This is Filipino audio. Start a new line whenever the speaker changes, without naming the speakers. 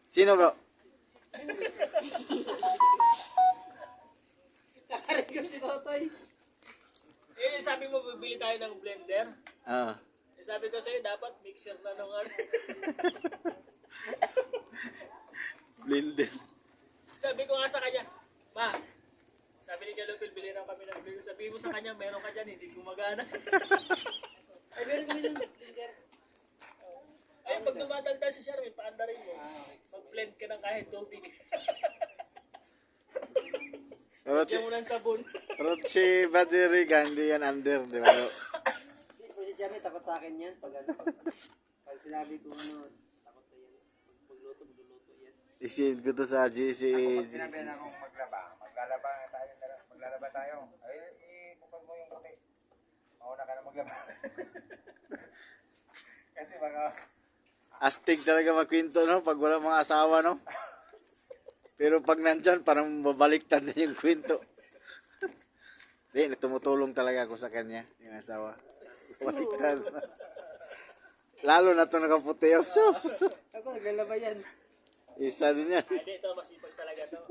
Sino bro?
Nakarecord si Totoy.
Eh, sabi mo bibili tayo ng blender.
Ah.
Eh, sabi ko sa'yo, dapat mixer na nung ano.
Blender.
Sabi ko nga sa kanya, Ma, sabi ni Kalupil, bili na kami ng blender. Sabi mo sa kanya, meron ka dyan, hindi gumagana.
Ay, meron kami ng blender.
Ay, pag dumadagdag si Sherwin, paandarin mo. Mag-blend ka ng kahit tubig.
Pero
Diyan mo ng sabon.
si Buddy Regan, hindi yan under, di ba?
Pero si Jeremy, takot sa akin yan. Pag pag sinabi ko ano, takot na yan. Pag magluto yan.
Isin ko to sa GC.
Pag sinabi na akong maglalaba tayo. Ay, ibukod mo yung puti. Mauna ka na maglaba. Kasi baka...
Astig talaga magkwento, no? Pag wala mga asawa, no? Pero pag nandyan, parang babaliktad na yung kwento. Hindi, tumutulong talaga ako sa kanya, yung asawa. Baliktad. Lalo na ito nakaputi. Oh, sus!
Ako, naglalaba yan.
Isa din yan.
Hindi, ito masipag talaga to.